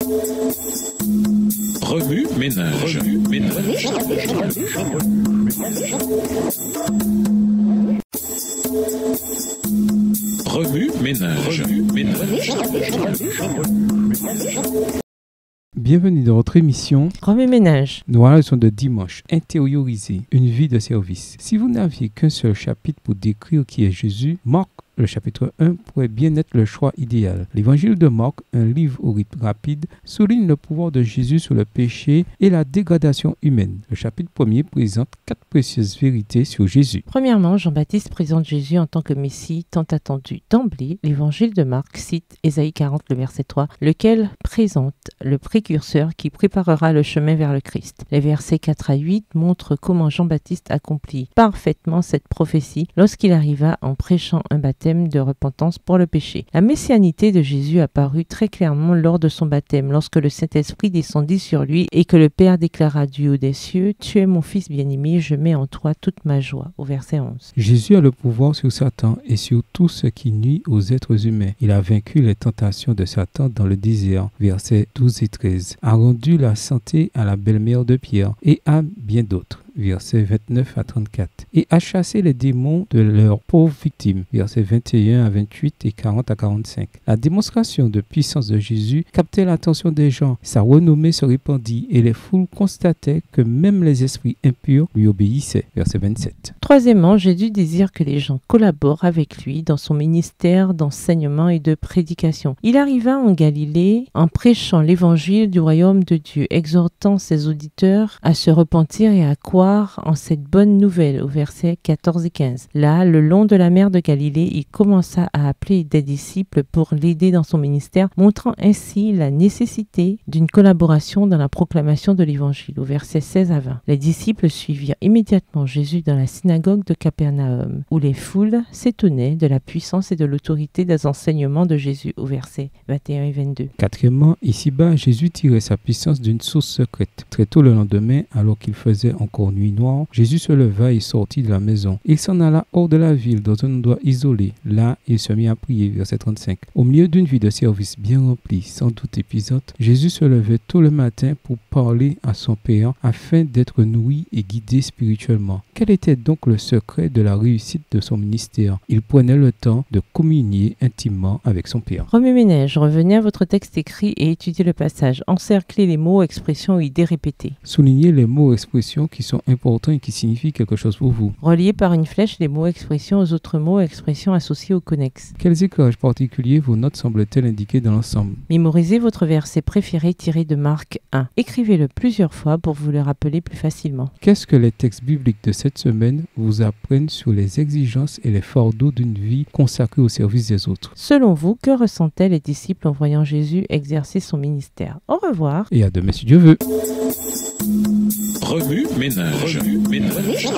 Remue ménage. Remue ménage. Bienvenue dans votre émission Remue ménage. Nous voilà la leçon de dimanche, intérioriser une vie de service. Si vous n'aviez qu'un seul chapitre pour décrire qui est Jésus, Marc, le chapitre 1 pourrait bien être le choix idéal. L'évangile de Marc, un livre au rythme rapide, souligne le pouvoir de Jésus sur le péché et la dégradation humaine. Le chapitre 1er présente 4 précieuses vérités sur Jésus. Premièrement, Jean-Baptiste présente Jésus en tant que Messie tant attendu. D'emblée, l'évangile de Marc cite Ésaïe 40, le verset 3, lequel présente le précurseur qui préparera le chemin vers le Christ. Les versets 4 à 8 montrent comment Jean-Baptiste accomplit parfaitement cette prophétie lorsqu'il arriva en prêchant un baptême de repentance pour le péché. La messianité de Jésus apparut très clairement lors de son baptême, lorsque le Saint-Esprit descendit sur lui et que le Père déclara du haut des cieux, « Tu es mon Fils bien-aimé, je mets en toi toute ma joie » au verset 11. Jésus a le pouvoir sur Satan et sur tout ce qui nuit aux êtres humains. Il a vaincu les tentations de Satan dans le désert, versets 12 et 13, a rendu la santé à la belle-mère de Pierre et à bien d'autres. Versets 29 à 34, et a chassé les démons de leurs pauvres victimes, versets 21 à 28 et 40 à 45. La démonstration de puissance de Jésus captait l'attention des gens, sa renommée se répandit et les foules constataient que même les esprits impurs lui obéissaient, verset 27. Troisièmement, Jésus désire que les gens collaborent avec lui dans son ministère d'enseignement et de prédication. Il arriva en Galilée en prêchant l'évangile du royaume de Dieu, exhortant ses auditeurs à se repentir et à croire en cette bonne nouvelle au verset 14 et 15. Là, le long de la mer de Galilée, il commença à appeler des disciples pour l'aider dans son ministère, montrant ainsi la nécessité d'une collaboration dans la proclamation de l'évangile au verset 16 à 20. Les disciples suivirent immédiatement Jésus dans la synagogue de Capernaum, où les foules s'étonnaient de la puissance et de l'autorité des enseignements de Jésus au verset 21 et 22. Quatrièmement, ici-bas, Jésus tirait sa puissance d'une source secrète. Très tôt le lendemain, alors qu'il faisait encore nuit noire, Jésus se leva et sortit de la maison. Il s'en alla hors de la ville, dans un endroit isolé. Là, il se mit à prier, verset 35. Au milieu d'une vie de service bien remplie, sans doute épuisante, Jésus se levait tôt le matin pour parler à son Père, afin d'être nourri et guidé spirituellement. Quel était donc le secret de la réussite de son ministère? Il prenait le temps de communier intimement avec son Père. Remue ménage, revenez à votre texte écrit et étudiez le passage. Encerclez les mots, expressions ou idées répétées. Soulignez les mots, expressions qui sont importants et qui signifient quelque chose pour vous. Reliez par une flèche les mots, expressions aux autres mots, expressions associés ou connexes. Quels éclairages particuliers vos notes semblent-elles indiquer dans l'ensemble? Mémorisez votre verset préféré tiré de Marc 1. Écrivez-le plusieurs fois pour vous le rappeler plus facilement. Qu'est-ce que les textes bibliques de cette semaine vous apprennent sur les exigences et les fardeaux d'une vie consacrée au service des autres? Selon vous, que ressentaient les disciples en voyant Jésus exercer son ministère? Au revoir. Et à demain si Dieu veut. Remue ménage. Remue ménage.